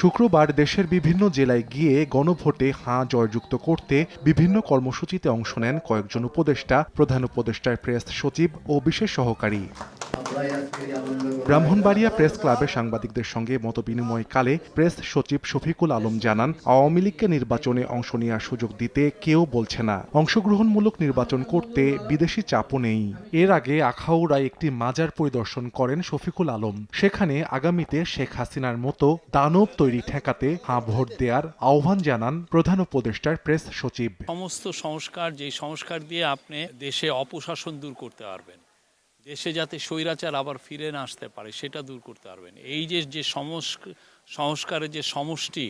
শুক্রবার দেশের বিভিন্ন জেলায় গিয়ে গণভোটে হাঁ জয়যুক্ত করতে বিভিন্ন কর্মসূচিতে অংশ নেন কয়েকজন উপদেষ্টা, প্রধান উপদেষ্টার প্রেস সচিব ও বিশেষ সহকারী। ব্রাহ্মণবাড়িয়া প্রেস ক্লাবে সাংবাদিকদের সঙ্গে মতবিনিময়কালে প্রেস সচিব শফিকুল আলম জানান, আওয়ামী লীগকে নির্বাচনে অংশ নেওয়ার সুযোগ দিতে কেউ বলছে না। অংশগ্রহণমূলক নির্বাচন করতে বিদেশি চাপও নেই। এর আগে আখাউড়ায় একটি মাজার পরিদর্শন করেন শফিকুল আলম। সেখানে আগামীতে শেখ হাসিনার মতো দানব তৈরি ঠেকাতে হাঁ ভোট দেওয়ার আহ্বান জানান প্রধান উপদেষ্টার প্রেস সচিব। সমস্ত সংস্কার, যে সংস্কার দিয়ে আপনি দেশে অপশাসন দূর করতে পারবেন, দেশে যাতে স্বৈরাচার আবার ফিরে না আসতে পারে সেটা দূর করতে পারবেন। এই যে সংস্কারের যে সমষ্টি,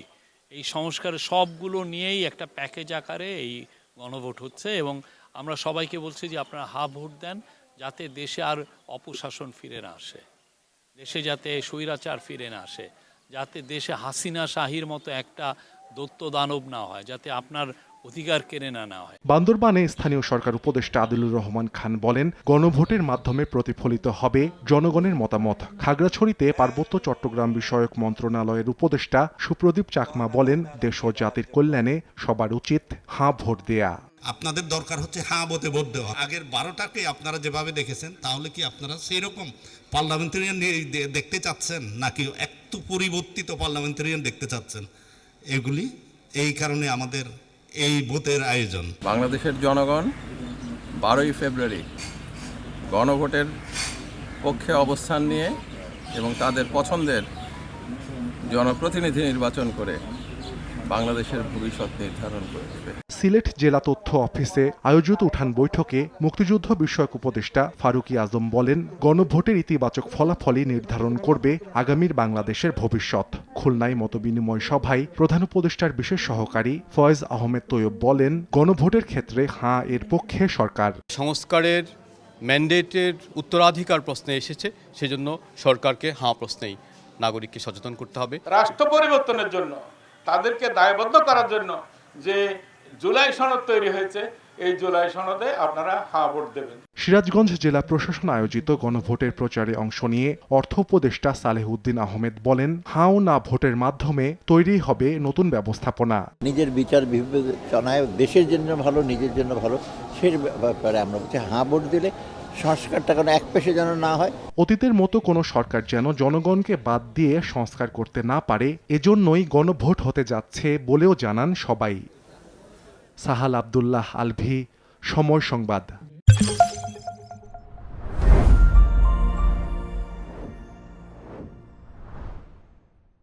এই সংস্কারের সবগুলো নিয়েই একটা প্যাকেজ আকারে এই গণভোট হচ্ছে এবং আমরা সবাইকে বলছি যে আপনারা হাঁ ভোট দেন, যাতে দেশে আর অপশাসন ফিরে না আসে, দেশে যাতে স্বৈরাচার ফিরে না আসে, যাতে দেশে হাসিনা শাহির মতো একটা দৈত্য দানব না হয়, যাতে আপনার অধিকার কেড়ে না হয়। বান্দরবানে স্থানীয় সরকার উপদেষ্টা আদিলুর রহমান খান বলেন, গণভোটের মাধ্যমে প্রতিফলিত হবে জনগণের মতামত। খাগড়াছড়িতে পার্বত্য চট্টগ্রাম বিষয়ক মন্ত্রণালয়ের উপদেষ্টা সুপ্রদীপ চাকমা বলেন, দেশ ও জাতির কল্যাণে সবার উচিত হাঁ ভোট দেয়া। আপনাদের দরকার হচ্ছে হাঁ ভোটে ভোট দেওয়া। আগের 12টাকে আপনারা যেভাবে দেখেছেন, তাহলে কি আপনারা সেই রকম পার্লামেন্টারিয়ান দেখতে চাচ্ছেন, নাকি একটু পরিবর্তিত পার্লামেন্টারিয়ান দেখতে চাচ্ছেন? এগুলি এই কারণে আমাদের এই ভোটের আয়োজন। বাংলাদেশের জনগণ 12ই ফেব্রুয়ারি গণভোটের পক্ষে অবস্থান নিয়ে এবং তাদের পছন্দের জনপ্রতিনিধি নির্বাচন করে বাংলাদেশের ভবিষ্যৎ নির্ধারণ করে দেবে। সিলেট জেলা তথ্য অফিসে আয়োজিত উঠান বৈঠকে মুক্তিযুদ্ধ বিষয়ক উপদেষ্টা ফারুকী আজম বলেন, গণভোটের ইতিবাচক ফলাফলই নির্ধারণ করবে আগামীর বাংলাদেশের ভবিষ্যৎ। খুলনায় মতবিনিময় সভায় প্রধান উপদেষ্টার বিশেষ সহকারী ফয়েজ আহমেদ তৈয়ব বলেন, গণভোটের ক্ষেত্রে হাঁ এর পক্ষে সরকার। সংস্কারের ম্যান্ডেটের উত্তরাধিকার প্রশ্নে এসেছে, সেজন্য সরকারকে হাঁ প্রশ্নেই নাগরিককে সচেতন করতে হবে। রাষ্ট্র পরিবর্তনের জন্য তাদেরকে দায়বদ্ধ করার জন্য যে জুলাই সনদ তৈরি হয়েছে, এই জুলাই সনদে আপনারা হাঁ ভোট দেবেন। সিরাজগঞ্জ জেলা প্রশাসন আয়োজিত গণভোটের প্রচারে অংশ নিয়ে অর্থ উপদেষ্টা সালেহউদ্দিন আহমেদ বলেন, হাঁ ও না ভোটের মাধ্যমে তৈরি হবে নতুন ব্যবস্থাপনা। নিজের বিচার বিবেচনায় দেশের জন্য ভালো, নিজের জন্য ভালো, সেই ব্যাপারে আমরা বলছি হাঁ ভোট দিলে সংস্কারটা কোনো এক পেশে যেন না হয়। অতীতের মতো কোনো সরকার যেন জনগণকে বাদ দিয়ে সংস্কার করতে না পারে, এজন্যই গণভোট হতে যাচ্ছে বলেও জানান সবাই। সাহাল আব্দুল্লাহ আলভি, সময় সংবাদ।